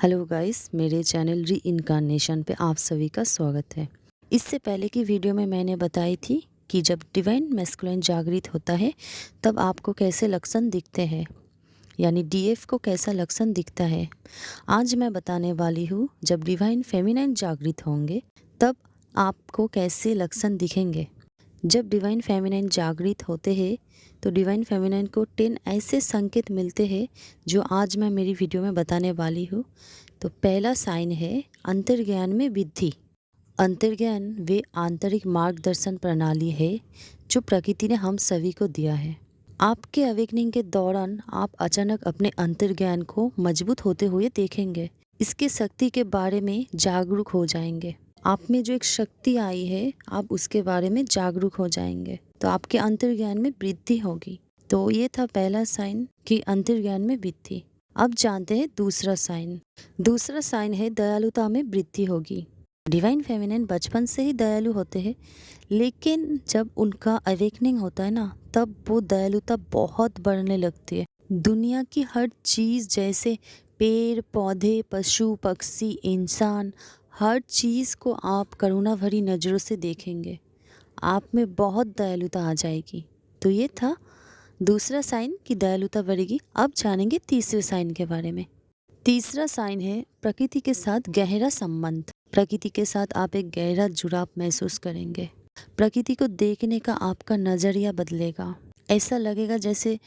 Hello guys, मेरे channel री incarnation पे आप सभी का स्वागत है। इससे पहले की वीडियो में मैंने बताई थी कि जब डिवाइन मैस्कुलिन जागृत होता है तब आपको कैसे लक्षण दिखते हैं, यानी डीएफ को कैसा लक्षण दिखता है। आज मैं बताने वाली हूँ जब डिवाइन फेमिनाइन जागृत होंगे तब आपको कैसे लक्षण दिखेंगे। जब डिवाइन फेमिनाइन जागृत होते हैं तो डिवाइन फेमिनाइन को 10 ऐसे संकेत मिलते हैं जो आज मैं मेरी वीडियो में बताने वाली हूँ। तो पहला साइन है अंतर्ज्ञान में वृद्धि। अंतर्ज्ञान वे आंतरिक मार्गदर्शन प्रणाली है जो प्रकृति ने हम सभी को दिया है। आपके अवेकनिंग के दौरान आप अचानक अपने अंतर्ज्ञान को मजबूत होते हुए देखेंगे। इसकी शक्ति के बारे में जागरूक हो जाएंगे। आप में जो एक शक्ति आई है आप उसके बारे में जागरूक हो जाएंगे, तो आपके अंतर्ज्ञान में वृद्धि होगी। तो ये था पहला साइन कि अंतर्ज्ञान में वृद्धि। अब जानते हैं दूसरा साइन। दूसरा साइन है दयालुता में वृद्धि होगी। डिवाइन फेमिनिन बचपन से ही दयालु होते हैं, लेकिन जब उनका अवेकनिंग होता है ना तब वो दयालुता बहुत बढ़ने लगती है। दुनिया की हर चीज़ जैसे पेड़ पौधे पशु पक्षी इंसान, हर चीज़ को आप करुणा भरी नज़रों से देखेंगे। आप में बहुत दयालुता आ जाएगी। तो ये था दूसरा साइन कि दयालुता बढ़ेगी। अब जानेंगे तीसरे साइन के बारे में। तीसरा साइन है प्रकृति के साथ गहरा संबंध। प्रकृति के साथ आप एक गहरा जुड़ाव महसूस करेंगे। प्रकृति को देखने का आपका नज़रिया बदलेगा। ऐसा लगेगा जैसे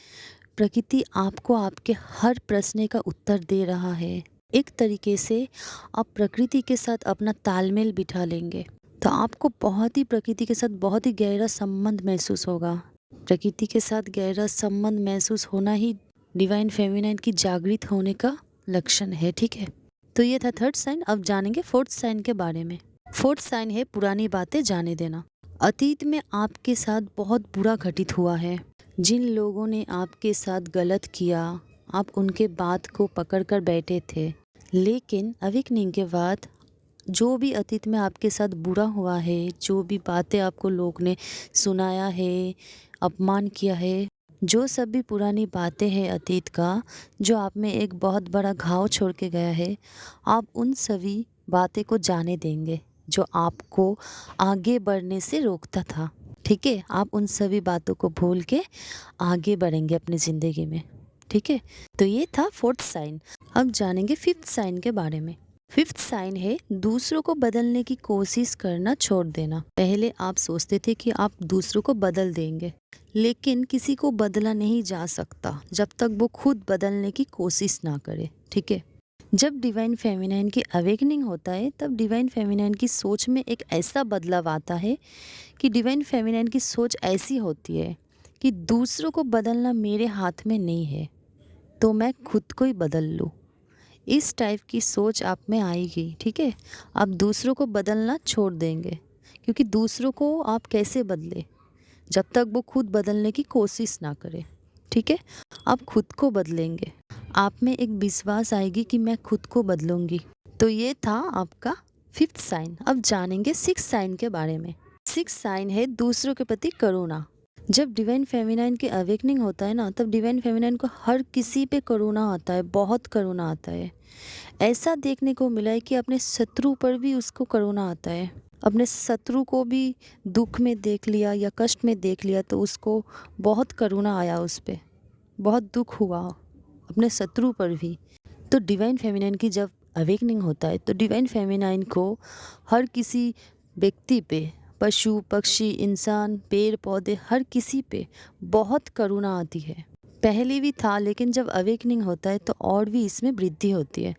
प्रकृति आपको आपके हर प्रश्न का उत्तर दे रहा है। एक तरीके से आप प्रकृति के साथ अपना तालमेल बिठा लेंगे, तो आपको बहुत ही प्रकृति के साथ बहुत ही गहरा संबंध महसूस होगा। प्रकृति के साथ गहरा संबंध महसूस होना ही डिवाइन फेमिनाइन की जागृत होने का लक्षण है। ठीक है, तो ये था थर्ड साइन। अब जानेंगे फोर्थ साइन के बारे में। फोर्थ साइन है पुरानी बातें जाने देना। अतीत में आपके साथ बहुत बुरा घटित हुआ है। जिन लोगों ने आपके साथ गलत किया आप उनके बात को पकड़ कर बैठे थे, लेकिन अवेकनिंग के बाद जो भी अतीत में आपके साथ बुरा हुआ है, जो भी बातें आपको लोग ने सुनाया है, अपमान किया है, जो सब भी पुरानी बातें हैं अतीत का जो आप में एक बहुत बड़ा घाव छोड़ के गया है, आप उन सभी बातें को जाने देंगे जो आपको आगे बढ़ने से रोकता था। ठीक है, आप उन सभी बातों को भूल के आगे बढ़ेंगे अपनी ज़िंदगी में। ठीक है, तो ये था फोर्थ साइन। अब जानेंगे फिफ्थ साइन के बारे में। फिफ्थ साइन है दूसरों को बदलने की कोशिश करना छोड़ देना। पहले आप सोचते थे कि आप दूसरों को बदल देंगे, लेकिन किसी को बदला नहीं जा सकता जब तक वो खुद बदलने की कोशिश ना करे। ठीक है, जब डिवाइन फेमिनाइन की अवेकनिंग होता है तब डिवाइन फेमिनाइन की सोच में एक ऐसा बदलाव आता है कि डिवाइन फेमिनाइन की सोच ऐसी होती है कि दूसरों को बदलना मेरे हाथ में नहीं है, तो मैं खुद को ही बदल लूँ। इस टाइप की सोच आप में आएगी। ठीक है, आप दूसरों को बदलना छोड़ देंगे, क्योंकि दूसरों को आप कैसे बदले जब तक वो खुद बदलने की कोशिश ना करे। ठीक है, आप खुद को बदलेंगे। आप में एक विश्वास आएगी कि मैं खुद को बदलूंगी। तो ये था आपका फिफ्थ साइन। अब जानेंगे सिक्स साइन के बारे में। सिक्स साइन है दूसरों के प्रति करुणा। जब डिवाइन फेमिनाइन की अवेकनिंग होता है ना तब डिवाइन फेमिनाइन को हर किसी पे करुणा आता है, बहुत करुणा आता है। ऐसा देखने को मिला है कि अपने शत्रु पर भी उसको करुणा आता है। अपने शत्रु को भी दुख में देख लिया या कष्ट में देख लिया तो उसको बहुत करुणा आया, उस पर बहुत दुख हुआ अपने शत्रु पर भी। तो डिवाइन फेमिनाइन की जब अवेकनिंग होता है तो डिवाइन फेमिनाइन को हर किसी व्यक्ति पे, पशु पक्षी इंसान पेड़ पौधे, हर किसी पे बहुत करुणा आती है। पहले भी था, लेकिन जब अवेकनिंग होता है तो और भी इसमें वृद्धि होती है।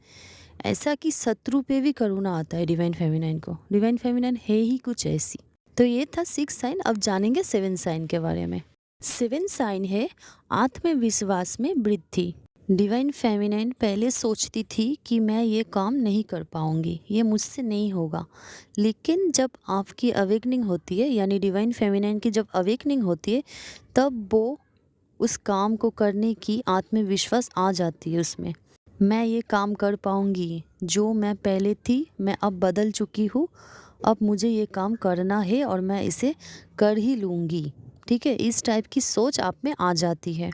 ऐसा कि शत्रु पे भी करुणा आता है डिवाइन फेमिनाइन को। डिवाइन फेमिनाइन है ही कुछ ऐसी। तो ये था सिक्स साइन। अब जानेंगे सेवन साइन के बारे में। सेवन साइन है आत्मविश्वास में वृद्धि। डिवाइन फेमिनाइन पहले सोचती थी कि मैं ये काम नहीं कर पाऊंगी, ये मुझसे नहीं होगा, लेकिन जब आपकी अवेकनिंग होती है, यानी डिवाइन फेमिनाइन की जब अवेकनिंग होती है, तब वो उस काम को करने की आत्मविश्वास आ जाती है उसमें। मैं ये काम कर पाऊंगी, जो मैं पहले थी मैं अब बदल चुकी हूँ, अब मुझे ये काम करना है और मैं इसे कर ही लूँगी। ठीक है, इस टाइप की सोच आप में आ जाती है।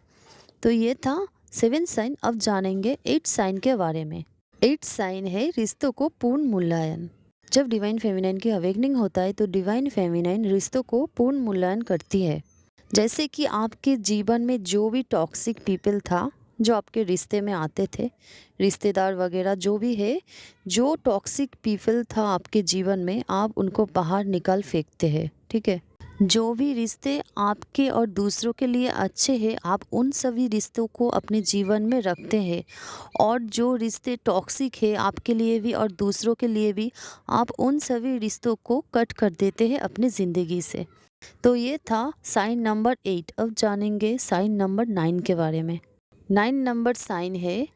तो ये था सेवन साइन। अब जानेंगे एट साइन के बारे में। 8 साइन है रिश्तों को पूर्ण मूल्यांकन। जब डिवाइन फेमिनाइन की अवेकनिंग होता है तो डिवाइन फेमिनाइन रिश्तों को पूर्ण मूल्यांकन करती है। जैसे कि आपके जीवन में जो भी टॉक्सिक पीपल था, जो आपके रिश्ते में आते थे, रिश्तेदार वगैरह जो भी है, जो टॉक्सिक पीपल था आपके जीवन में, आप उनको बाहर निकाल फेंकते हैं, ठीक है। जो भी रिश्ते आपके और दूसरों के लिए अच्छे हैं, आप उन सभी रिश्तों को अपने जीवन में रखते हैं, और जो रिश्ते टॉक्सिक है आपके लिए भी और दूसरों के लिए भी, आप उन सभी रिश्तों को कट कर देते हैं अपनी ज़िंदगी से। तो ये था साइन नंबर 8। अब जानेंगे साइन नंबर 9 के बारे में। 9 नंबर साइन है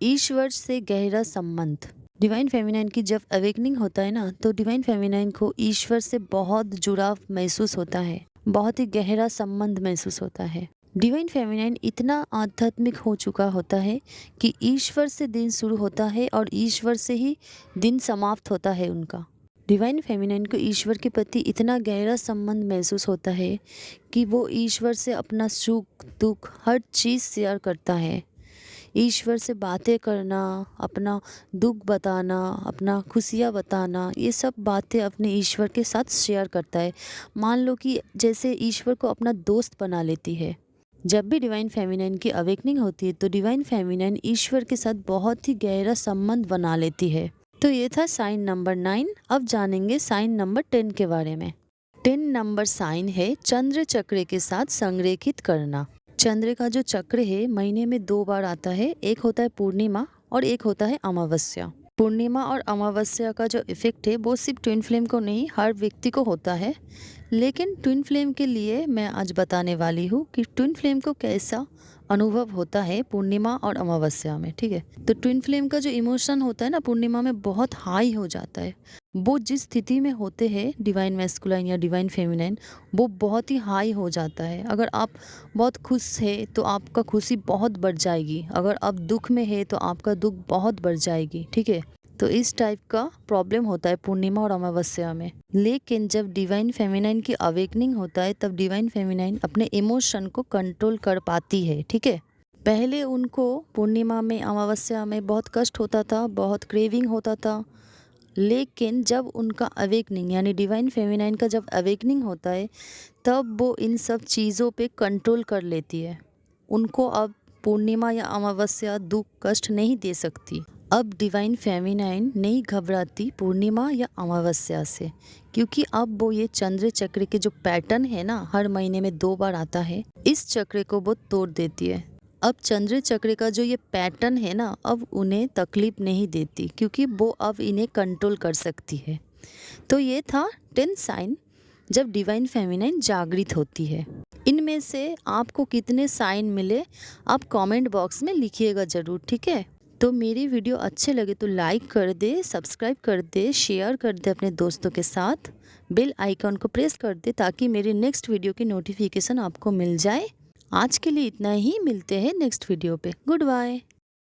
ईश्वर से गहरा संबंध। डिवाइन फेमिनाइन की जब अवेकनिंग होता है ना, तो डिवाइन फेमिनाइन को ईश्वर से बहुत जुड़ाव महसूस होता है, बहुत ही गहरा संबंध महसूस होता है। डिवाइन फेमिनाइन इतना आध्यात्मिक हो चुका होता है कि ईश्वर से दिन शुरू होता है और ईश्वर से ही दिन समाप्त होता है उनका। डिवाइन फेमिनाइन को ईश्वर के प्रति इतना गहरा संबंध महसूस होता है कि वो ईश्वर से अपना सुख दुख हर चीज़ शेयर करता है। ईश्वर से बातें करना, अपना दुख बताना, अपना खुशियाँ बताना, ये सब बातें अपने ईश्वर के साथ शेयर करता है। मान लो कि जैसे ईश्वर को अपना दोस्त बना लेती है। जब भी डिवाइन फेमिनाइन की अवेकनिंग होती है तो डिवाइन फेमिनाइन ईश्वर के साथ बहुत ही गहरा संबंध बना लेती है। तो ये था साइन नंबर 9। अब जानेंगे साइन नंबर 10 के बारे में। 10 नंबर साइन है चंद्र चक्र के साथ संरेखित करना। चंद्र का जो चक्र है महीने में 2 बार आता है, एक होता है पूर्णिमा और एक होता है अमावस्या। पूर्णिमा और अमावस्या का जो इफेक्ट है वो सिर्फ ट्विन फ्लेम को नहीं, हर व्यक्ति को होता है। लेकिन ट्विन फ्लेम के लिए मैं आज बताने वाली हूँ कि ट्विन फ्लेम को कैसा अनुभव होता है पूर्णिमा और अमावस्या में, ठीक है। तो ट्विन फ्लेम का जो इमोशन होता है ना, पूर्णिमा में बहुत हाई हो जाता है। वो जिस स्थिति में होते हैं डिवाइन मैस्कुलाइन या डिवाइन फेमिनाइन, वो बहुत ही हाई हो जाता है। अगर आप बहुत खुश है तो आपका खुशी बहुत बढ़ जाएगी, अगर आप दुख में है तो आपका दुख बहुत बढ़ जाएगी, ठीक है। तो इस टाइप का प्रॉब्लम होता है पूर्णिमा और अमावस्या में। लेकिन जब डिवाइन फेमिनाइन की अवेकनिंग होता है तब डिवाइन फेमिनाइन अपने इमोशन को कंट्रोल कर पाती है, ठीक है। पहले उनको पूर्णिमा में अमावस्या में बहुत कष्ट होता था, बहुत क्रेविंग होता था। लेकिन जब उनका अवेकनिंग यानी डिवाइन फेमिनाइन का जब अवेकनिंग होता है तब वो इन सब चीज़ों पे कंट्रोल कर लेती है। उनको अब पूर्णिमा या अमावस्या दुख कष्ट नहीं दे सकती। अब डिवाइन फेमिनाइन नहीं घबराती पूर्णिमा या अमावस्या से, क्योंकि अब वो ये चंद्र चक्र के जो पैटर्न है ना, हर महीने में 2 बार आता है, इस चक्र को वो तोड़ देती है। अब चंद्र चक्र का जो ये पैटर्न है ना, अब उन्हें तकलीफ नहीं देती, क्योंकि वो अब इन्हें कंट्रोल कर सकती है। तो ये था 10 साइन जब डिवाइन फेमिनाइन जागृत होती है। इनमें से आपको कितने साइन मिले आप कमेंट बॉक्स में लिखिएगा ज़रूर, ठीक है। तो मेरी वीडियो अच्छे लगे तो लाइक कर दे, सब्सक्राइब कर दे, शेयर कर दे अपने दोस्तों के साथ, बेल आइकन को प्रेस कर दे ताकि मेरी नेक्स्ट वीडियो की नोटिफिकेशन आपको मिल जाए। आज के लिए इतना ही, मिलते हैं नेक्स्ट वीडियो पे। Good bye.